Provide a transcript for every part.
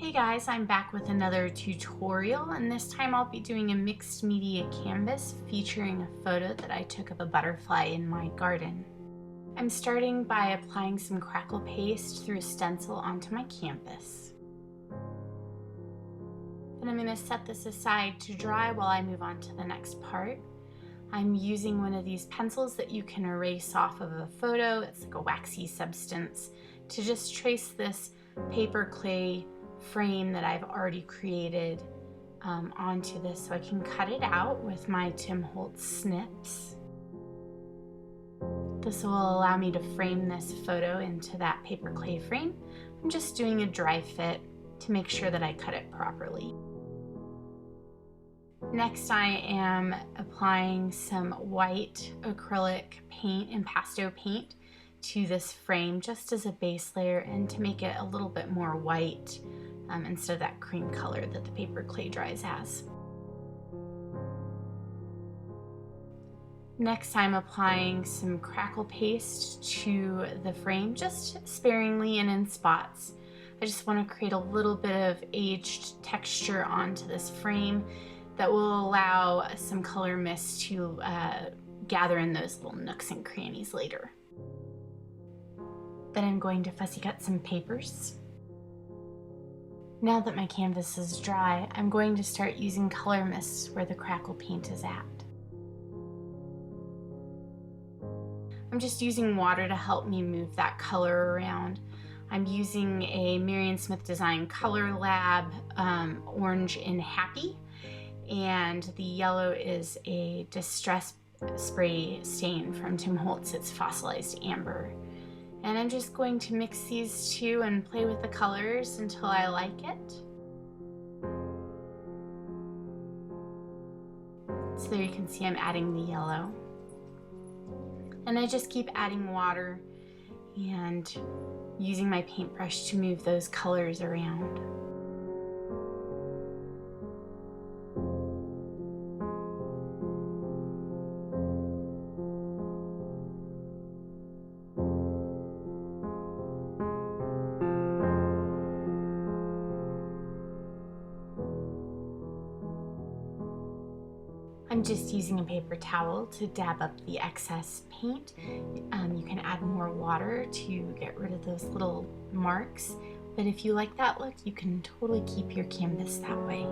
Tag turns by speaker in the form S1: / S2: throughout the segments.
S1: Hey guys, I'm back with another tutorial, and this time I'll be doing a mixed media canvas featuring a photo that I took of a butterfly in my garden. I'm starting by applying some crackle paste through a stencil onto my canvas. Then I'm going to set this aside to dry while I move on to the next part. I'm using one of these pencils that you can erase off of a photo. It's like a waxy substance to just trace this paper clay frame that I've already created onto this so I can cut it out with my Tim Holtz snips. This will allow me to frame this photo into that paper clay frame. I'm just doing a dry fit to make sure that I cut it properly. Next, I am applying some white acrylic paint, impasto paint, to this frame just as a base layer and to make it a little bit more white instead of that cream color that the paper clay dries as. Next, I'm applying some crackle paste to the frame, just sparingly and in spots. I just want to create a little bit of aged texture onto this frame that will allow some color mist to gather in those little nooks and crannies later. Then I'm going to fussy cut some papers. Now that my canvas is dry, I'm going to start using color mists where the crackle paint is at. I'm just using water to help me move that color around. I'm using a Marion Smith Design Color Lab orange in Happy, and the yellow is a Distress Spray stain from Tim Holtz. It's fossilized amber. And I'm just going to mix these two and play with the colors until I like it. So there you can see I'm adding the yellow. And I just keep adding water and using my paintbrush to move those colors around. I'm just using a paper towel to dab up the excess paint. You can add more water to get rid of those little marks, but if you like that look, you can totally keep your canvas that way.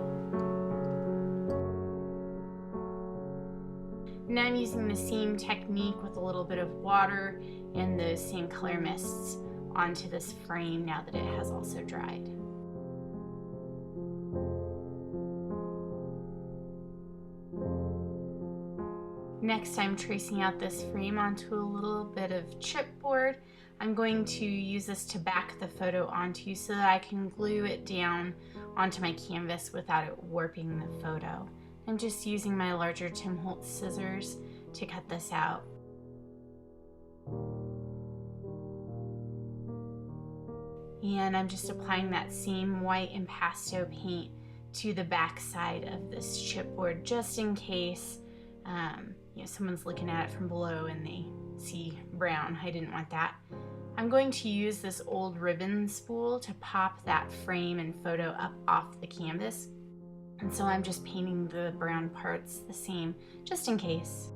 S1: Now I'm using the same technique with a little bit of water and those same color mists onto this frame now that it has also dried. Next, I'm tracing out this frame onto a little bit of chipboard. I'm going to use this to back the photo onto so that I can glue it down onto my canvas without it warping the photo. I'm just using my larger Tim Holtz scissors to cut this out. And I'm just applying that same white impasto paint to the back side of this chipboard just in case someone's looking at it from below and they see brown. I didn't want that. I'm going to use this old ribbon spool to pop that frame and photo up off the canvas. And so I'm just painting the brown parts the same, just in case.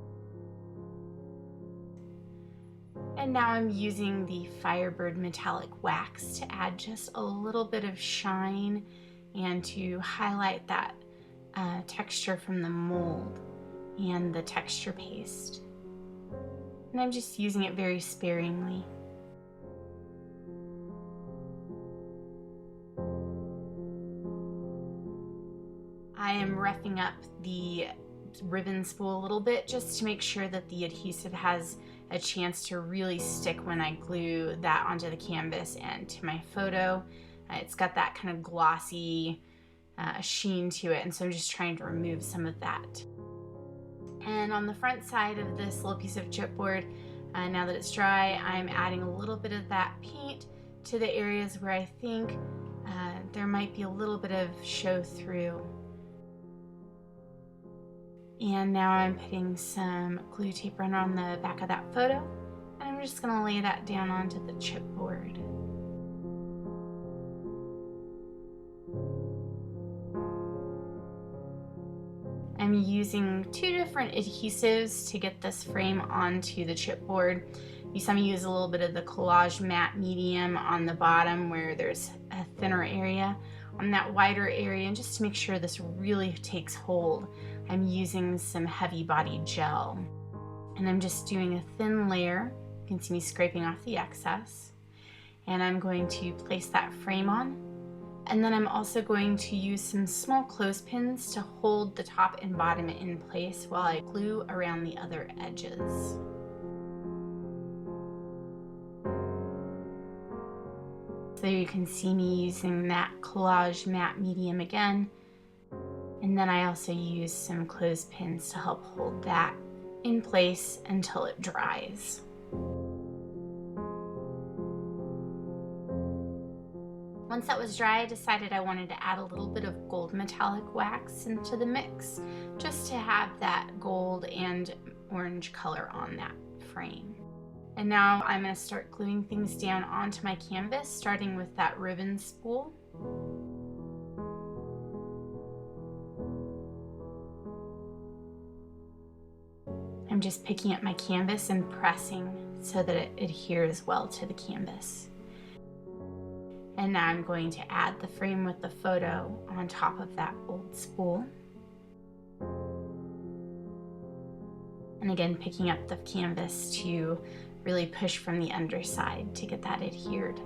S1: And now I'm using the Firebird metallic wax to add just a little bit of shine and to highlight that texture from the mold and the texture paste. And I'm just using it very sparingly. I am roughing up the ribbon spool a little bit just to make sure that the adhesive has a chance to really stick when I glue that onto the canvas and to my photo. It's got that kind of glossy sheen to it, and so I'm just trying to remove some of that. And on the front side of this little piece of chipboard, now that it's dry, I'm adding a little bit of that paint to the areas where I think there might be a little bit of show through. And now I'm putting some glue tape runner on the back of that photo, and I'm just going to lay that down onto the chipboard. I'm using two different adhesives to get this frame onto the chipboard. You saw me use a little bit of the Collage Matte Medium on the bottom where there's a thinner area. On that wider area, and just to make sure this really takes hold, I'm using some heavy body gel. And I'm just doing a thin layer. You can see me scraping off the excess. And I'm going to place that frame on. And then I'm also going to use some small clothespins to hold the top and bottom in place while I glue around the other edges. So you can see me using that Collage Matte Medium again. And then I also use some clothespins to help hold that in place until it dries. Once that was dry, I decided I wanted to add a little bit of gold metallic wax into the mix, just to have that gold and orange color on that frame. And now I'm going to start gluing things down onto my canvas, starting with that ribbon spool. I'm just picking up my canvas and pressing so that it adheres well to the canvas. And now I'm going to add the frame with the photo on top of that old spool. And again, picking up the canvas to really push from the underside to get that adhered.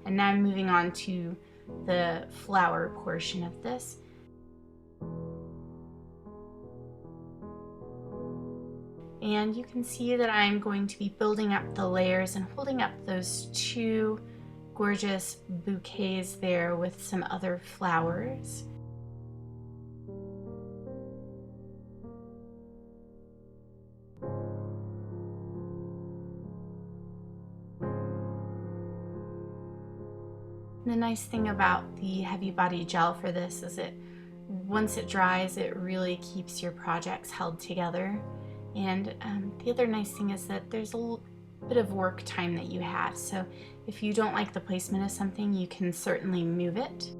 S1: And now I'm moving on to the flower portion of this. And you can see that I'm going to be building up the layers and holding up those two gorgeous bouquets there with some other flowers. The nice thing about the heavy body gel for this is once it dries, it really keeps your projects held together. And the other nice thing is that there's a bit of work time that you have. So if you don't like the placement of something, you can certainly move it.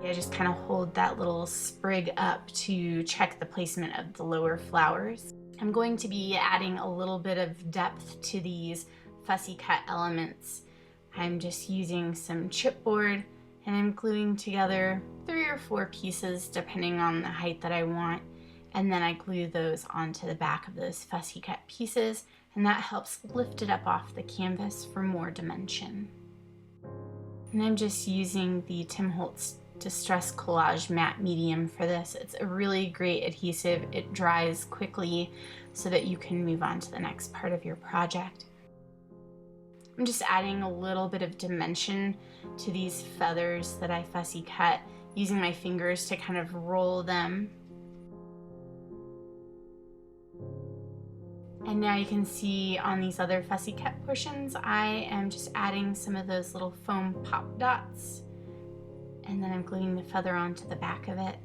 S1: I just kind of hold that little sprig up to check the placement of the lower flowers. I'm going to be adding a little bit of depth to these fussy cut elements. I'm just using some chipboard and I'm gluing together 3 or 4 pieces depending on the height that I want. And then I glue those onto the back of those fussy cut pieces, and that helps lift it up off the canvas for more dimension. And I'm just using the Tim Holtz Distress Collage Matte Medium for this. It's a really great adhesive. It dries quickly so that you can move on to the next part of your project. I'm just adding a little bit of dimension to these feathers that I fussy cut, using my fingers to kind of roll them. And now you can see on these other fussy cut portions, I am just adding some of those little foam pop dots. And then I'm gluing the feather onto the back of it.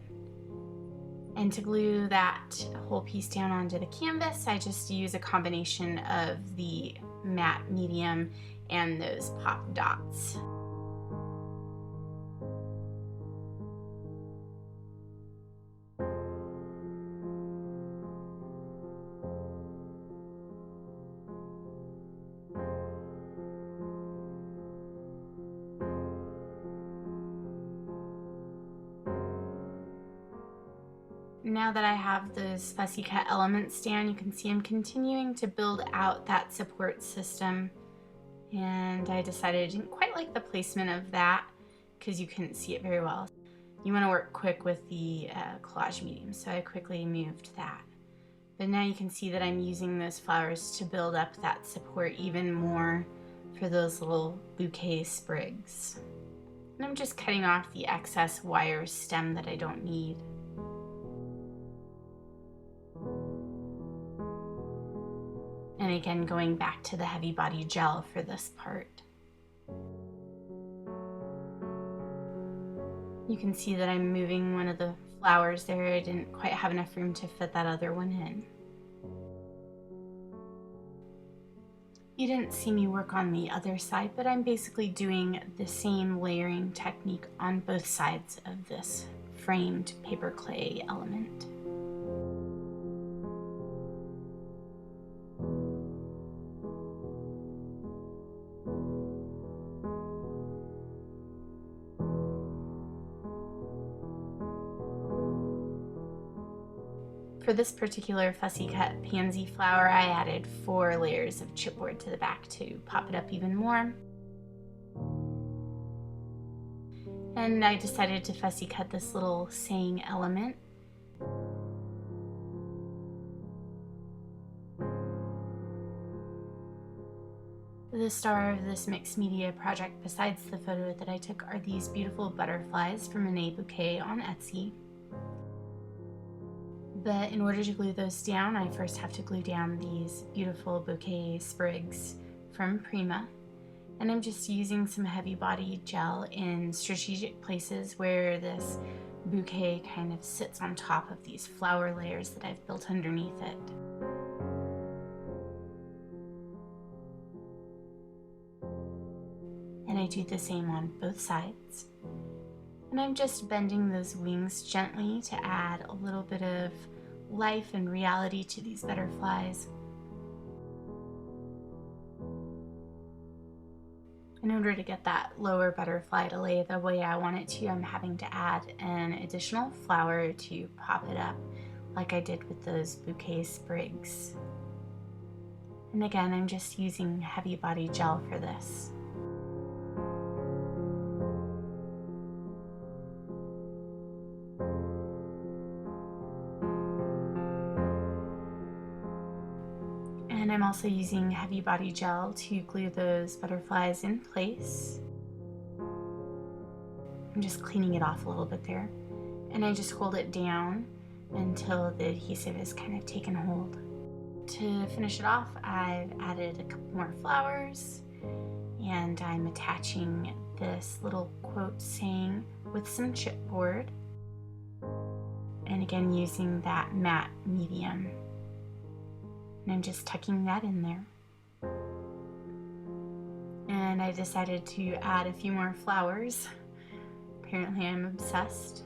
S1: And to glue that whole piece down onto the canvas, I just use a combination of the matte medium and those pop dots. Now that I have those fussy cut elements down, you can see I'm continuing to build out that support system. And I decided I didn't quite like the placement of that because you couldn't see it very well. You want to work quick with the collage medium, so I quickly moved that. But now you can see that I'm using those flowers to build up that support even more for those little bouquet sprigs. And I'm just cutting off the excess wire stem that I don't need. And again, going back to the heavy body gel for this part. You can see that I'm moving one of the flowers there. I didn't quite have enough room to fit that other one in. You didn't see me work on the other side, but I'm basically doing the same layering technique on both sides of this framed paper clay element. For this particular fussy cut pansy flower, I added 4 layers of chipboard to the back to pop it up even more. And I decided to fussy cut this little saying element. The star of this mixed media project, besides the photo that I took, are these beautiful butterflies from Reneabouquets on Etsy. But in order to glue those down, I first have to glue down these beautiful bouquet sprigs from Prima. And I'm just using some heavy body gel in strategic places where this bouquet kind of sits on top of these flower layers that I've built underneath it. And I do the same on both sides. And I'm just bending those wings gently to add a little bit of life and reality to these butterflies. In order to get that lower butterfly to lay the way I want it to, I'm having to add an additional flower to pop it up, like I did with those bouquet sprigs. And again, I'm just using heavy body gel for this. And I'm also using heavy body gel to glue those butterflies in place. I'm just cleaning it off a little bit there. And I just hold it down until the adhesive is kind of taken hold. To finish it off, I've added a couple more flowers, and I'm attaching this little quote saying with some chipboard. And again, using that matte medium. And I'm just tucking that in there. And I decided to add a few more flowers. Apparently I'm obsessed.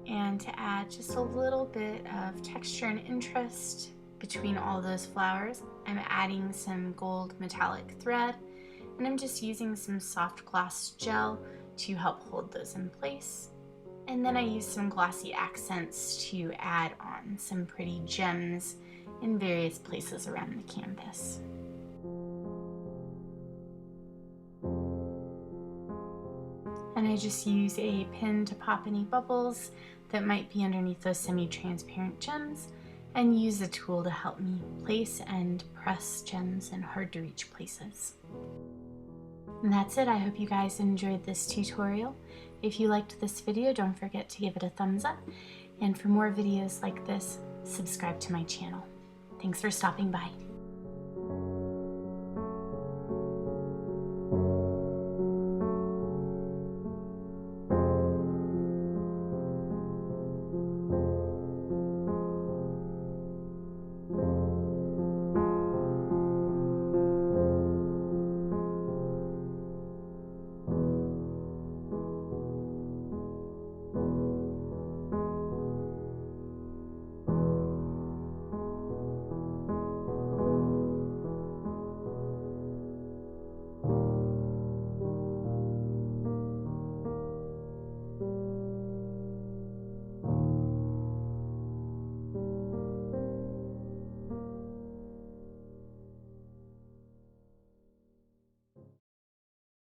S1: And to add just a little bit of texture and interest between all those flowers, I'm adding some gold metallic thread, and I'm just using some soft gloss gel to help hold those in place. And then I use some glossy accents to add on some pretty gems in various places around the canvas. And I just use a pin to pop any bubbles that might be underneath those semi-transparent gems, and use a tool to help me place and press gems in hard to reach places. And that's it. I hope you guys enjoyed this tutorial. If you liked this video, don't forget to give it a thumbs up. And for more videos like this, subscribe to my channel. Thanks for stopping by.